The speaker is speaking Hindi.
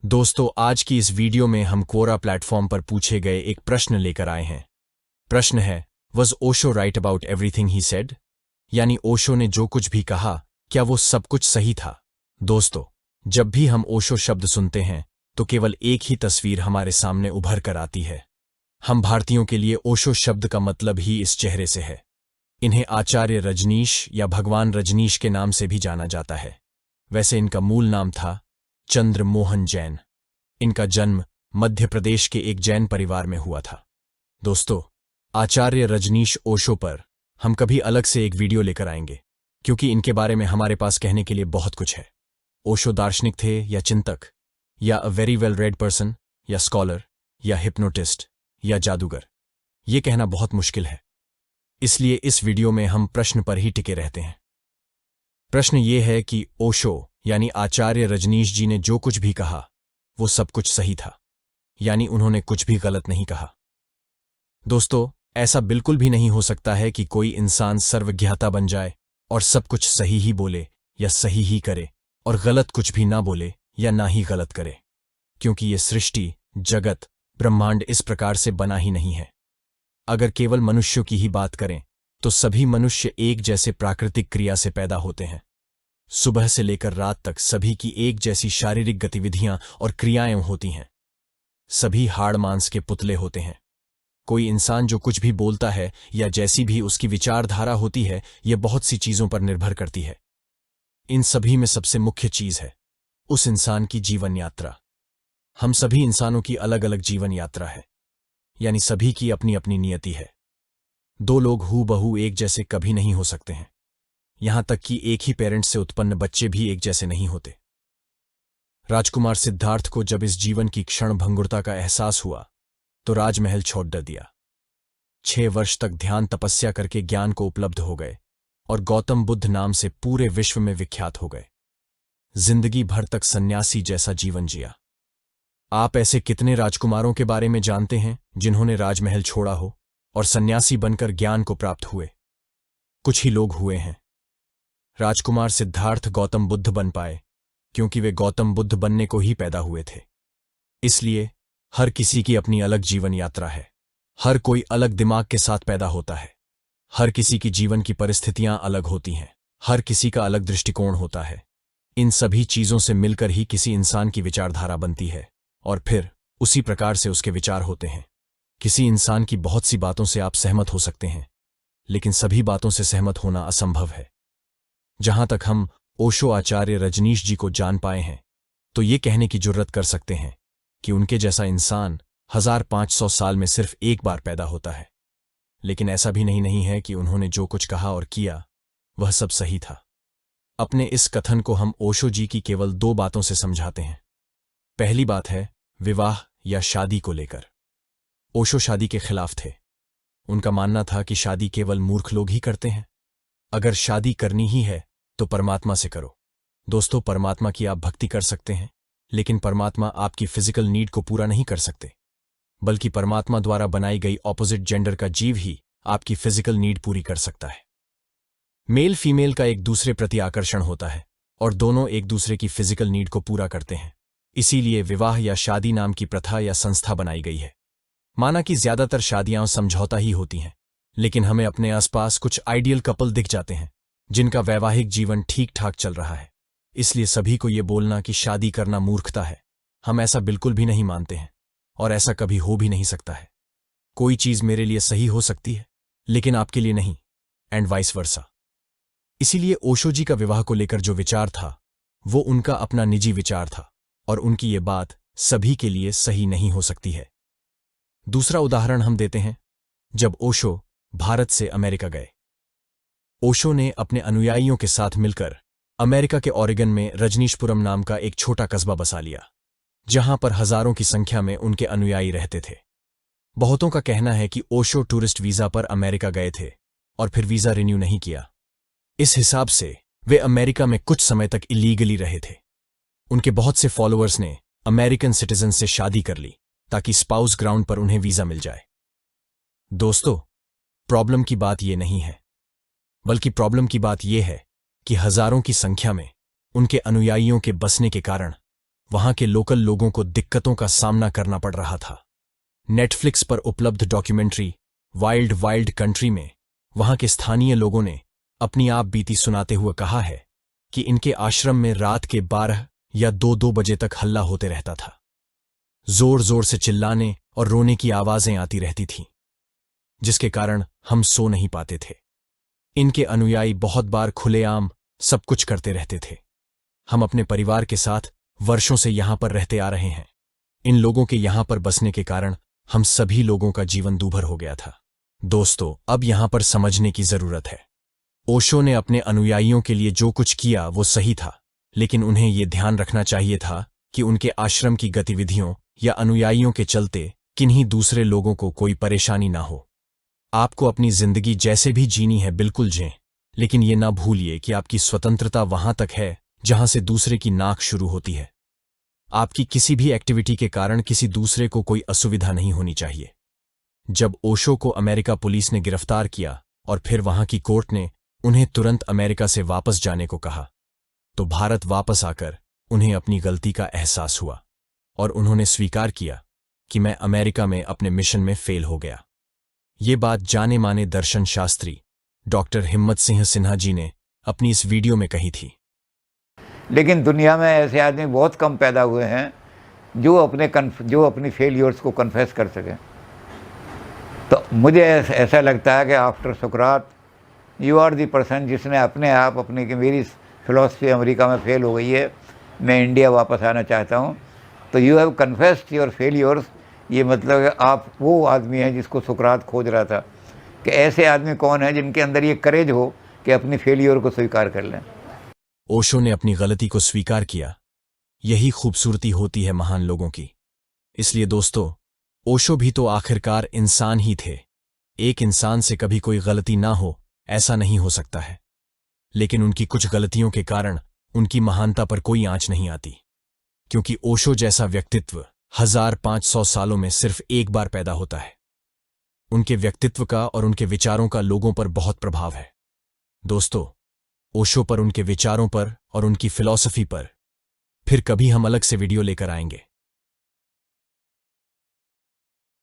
दोस्तों, आज की इस वीडियो में हम कोरा प्लेटफॉर्म पर पूछे गए एक प्रश्न लेकर आए हैं। प्रश्न है, was Osho right about everything he said? यानी ओशो ने जो कुछ भी कहा, क्या वो सब कुछ सही था? दोस्तों, जब भी हम ओशो शब्द सुनते हैं तो केवल एक ही तस्वीर हमारे सामने उभर कर आती है। हम भारतीयों के लिए ओशो शब्द का मतलब ही इस चेहरे से है। इन्हें आचार्य रजनीश या भगवान रजनीश के नाम से भी जाना जाता है। वैसे इनका मूल नाम था चंद्र मोहन जैन। इनका जन्म मध्य प्रदेश के एक जैन परिवार में हुआ था। दोस्तों, आचार्य रजनीश ओशो पर हम कभी अलग से एक वीडियो लेकर आएंगे, क्योंकि इनके बारे में हमारे पास कहने के लिए बहुत कुछ है। ओशो दार्शनिक थे या चिंतक, या a very well read person, या स्कॉलर, या हिप्नोटिस्ट, या जादूगर, ये कहना बहुत मुश्किल है। इसलिए इस वीडियो में हम प्रश्न पर ही टिके रहते हैं। प्रश्न ये है कि ओशो यानी आचार्य रजनीश जी ने जो कुछ भी कहा वो सब कुछ सही था, यानी उन्होंने कुछ भी गलत नहीं कहा। दोस्तों, ऐसा बिल्कुल भी नहीं हो सकता है कि कोई इंसान सर्वज्ञाता बन जाए और सब कुछ सही ही बोले या सही ही करे और गलत कुछ भी ना बोले या ना ही गलत करे, क्योंकि ये सृष्टि, जगत, ब्रह्मांड इस प्रकार से बना ही नहीं है। अगर केवल मनुष्यों की ही बात करें तो सभी मनुष्य एक जैसे प्राकृतिक क्रिया से पैदा होते हैं। सुबह से लेकर रात तक सभी की एक जैसी शारीरिक गतिविधियां और क्रियाएं होती हैं। सभी हाड़ मांस के पुतले होते हैं। कोई इंसान जो कुछ भी बोलता है या जैसी भी उसकी विचारधारा होती है, यह बहुत सी चीजों पर निर्भर करती है। इन सभी में सबसे मुख्य चीज है उस इंसान की जीवन यात्रा। हम सभी इंसानों की अलग अलग जीवन यात्रा है, यानी सभी की अपनी अपनी नियति है। दो लोग हूबहू एक जैसे कभी नहीं हो सकते हैं। यहां तक कि एक ही पेरेंट्स से उत्पन्न बच्चे भी एक जैसे नहीं होते। राजकुमार सिद्धार्थ को जब इस जीवन की क्षण भंगुरता का एहसास हुआ तो राजमहल छोड़ डर दिया। 6 वर्ष तक ध्यान तपस्या करके ज्ञान को उपलब्ध हो गए और गौतम बुद्ध नाम से पूरे विश्व में विख्यात हो गए। जिंदगी भर तक सन्यासी जैसा जीवन जिया। आप ऐसे कितने राजकुमारों के बारे में जानते हैं जिन्होंने राजमहल छोड़ा हो और सन्यासी बनकर ज्ञान को प्राप्त हुए? कुछ ही लोग हुए हैं। राजकुमार सिद्धार्थ गौतम बुद्ध बन पाए क्योंकि वे गौतम बुद्ध बनने को ही पैदा हुए थे। इसलिए हर किसी की अपनी अलग जीवन यात्रा है। हर कोई अलग दिमाग के साथ पैदा होता है। हर किसी की जीवन की परिस्थितियां अलग होती हैं। हर किसी का अलग दृष्टिकोण होता है। इन सभी चीजों से मिलकर ही किसी इंसान की विचारधारा बनती है और फिर उसी प्रकार से उसके विचार होते हैं। किसी इंसान की बहुत सी बातों से आप सहमत हो सकते हैं, लेकिन सभी बातों से सहमत होना असंभव है। जहां तक हम ओशो आचार्य रजनीश जी को जान पाए हैं तो ये कहने की जुर्रत कर सकते हैं कि उनके जैसा इंसान 1500 साल में सिर्फ एक बार पैदा होता है। लेकिन ऐसा भी नहीं है कि उन्होंने जो कुछ कहा और किया वह सब सही था। अपने इस कथन को हम ओशो जी की केवल 2 बातों से समझाते हैं। पहली बात है विवाह या शादी को लेकर। ओशो शादी के खिलाफ थे। उनका मानना था कि शादी केवल मूर्ख लोग ही करते हैं। अगर शादी करनी ही है तो परमात्मा से करो। दोस्तों, परमात्मा की आप भक्ति कर सकते हैं, लेकिन परमात्मा आपकी फिजिकल नीड को पूरा नहीं कर सकते, बल्कि परमात्मा द्वारा बनाई गई ऑपोजिट जेंडर का जीव ही आपकी फिजिकल नीड पूरी कर सकता है। मेल फीमेल का एक दूसरे प्रति आकर्षण होता है और दोनों एक दूसरे की फिजिकल नीड को पूरा करते हैं। इसीलिए विवाह या शादी नाम की प्रथा या संस्था बनाई गई है। माना कि ज्यादातर शादियां समझौता ही होती हैं, लेकिन हमें अपने आसपास कुछ आइडियल कपल दिख जाते हैं जिनका वैवाहिक जीवन ठीक ठाक चल रहा है। इसलिए सभी को ये बोलना कि शादी करना मूर्खता है, हम ऐसा बिल्कुल भी नहीं मानते हैं और ऐसा कभी हो भी नहीं सकता है। कोई चीज मेरे लिए सही हो सकती है लेकिन आपके लिए नहीं, एंड वाइस वर्सा। इसीलिए ओशो जी का विवाह को लेकर जो विचार था वो उनका अपना निजी विचार था और उनकी ये बात सभी के लिए सही नहीं हो सकती है। दूसरा उदाहरण हम देते हैं जब ओशो भारत से अमेरिका गए। ओशो ने अपने अनुयायियों के साथ मिलकर अमेरिका के ओरेगन में रजनीशपुरम नाम का एक छोटा कस्बा बसा लिया, जहां पर हजारों की संख्या में उनके अनुयायी रहते थे। बहुतों का कहना है कि ओशो टूरिस्ट वीजा पर अमेरिका गए थे और फिर वीजा रिन्यू नहीं किया। इस हिसाब से वे अमेरिका में कुछ समय तक इलीगली रहे थे। उनके बहुत से फॉलोअर्स ने अमेरिकन सिटीजन से शादी कर ली ताकि स्पाउस ग्राउंड पर उन्हें वीजा मिल जाए। दोस्तों, प्रॉब्लम की बात यह नहीं है, बल्कि प्रॉब्लम की बात यह है कि हजारों की संख्या में उनके अनुयायियों के बसने के कारण वहां के लोकल लोगों को दिक्कतों का सामना करना पड़ रहा था। नेटफ्लिक्स पर उपलब्ध डॉक्यूमेंट्री वाइल्ड वाइल्ड कंट्री में वहां के स्थानीय लोगों ने अपनी आप बीती सुनाते हुए कहा है कि इनके आश्रम में रात के 12 या 2-2 बजे तक हल्ला होते रहता था। जोर जोर से चिल्लाने और रोने की आवाजें आती रहती थीं, जिसके कारण हम सो नहीं पाते थे। इनके अनुयायी बहुत बार खुलेआम सब कुछ करते रहते थे। हम अपने परिवार के साथ वर्षों से यहां पर रहते आ रहे हैं। इन लोगों के यहां पर बसने के कारण हम सभी लोगों का जीवन दूभर हो गया था। दोस्तों, अब यहां पर समझने की जरूरत है। ओशो ने अपने अनुयायियों के लिए जो कुछ किया वो सही था, लेकिन उन्हें ये ध्यान रखना चाहिए था कि उनके आश्रम की गतिविधियों या अनुयायियों के चलते किन्हीं दूसरे लोगों को कोई परेशानी ना हो। आपको अपनी जिंदगी जैसे भी जीनी है बिल्कुल जिएं, लेकिन ये ना भूलिए कि आपकी स्वतंत्रता वहां तक है जहां से दूसरे की नाक शुरू होती है। आपकी किसी भी एक्टिविटी के कारण किसी दूसरे को कोई असुविधा नहीं होनी चाहिए। जब ओशो को अमेरिका पुलिस ने गिरफ्तार किया और फिर वहां की कोर्ट ने उन्हें तुरंत अमेरिका से वापस जाने को कहा, तो भारत वापस आकर उन्हें अपनी गलती का एहसास हुआ और उन्होंने स्वीकार किया कि मैं अमेरिका में अपने मिशन में फेल हो गया। ये बात जाने माने दर्शन शास्त्री डॉक्टर हिम्मत सिंह सिन्हा जी ने अपनी इस वीडियो में कही थी। लेकिन दुनिया में ऐसे आदमी बहुत कम पैदा हुए हैं जो अपनी फेलियर्स को कन्फेस कर सकें। तो मुझे ऐसा लगता है कि after Sukrat you are the person जिसने अपने आप कि मेरी फिलॉसफी अमेरिका में फेल हो गई है, मैं इंडिया वापस आना चाहता हूँ। तो you have confessed your failures. ये मतलब है आप वो आदमी हैं जिसको सुकरात खोज रहा था कि ऐसे आदमी कौन है जिनके अंदर ये करेज हो कि अपनी फेलियर को स्वीकार कर लें। ओशो ने अपनी गलती को स्वीकार किया। यही खूबसूरती होती है महान लोगों की। इसलिए दोस्तों, ओशो भी तो आखिरकार इंसान ही थे। एक इंसान से कभी कोई गलती ना हो ऐसा नहीं हो सकता है, लेकिन उनकी कुछ गलतियों के कारण उनकी महानता पर कोई आंच नहीं आती, क्योंकि ओशो जैसा व्यक्तित्व 1500 सालों में सिर्फ एक बार पैदा होता है। उनके व्यक्तित्व का और उनके विचारों का लोगों पर बहुत प्रभाव है। दोस्तों, ओशो पर, उनके विचारों पर और उनकी फिलॉसफी पर फिर कभी हम अलग से वीडियो लेकर आएंगे।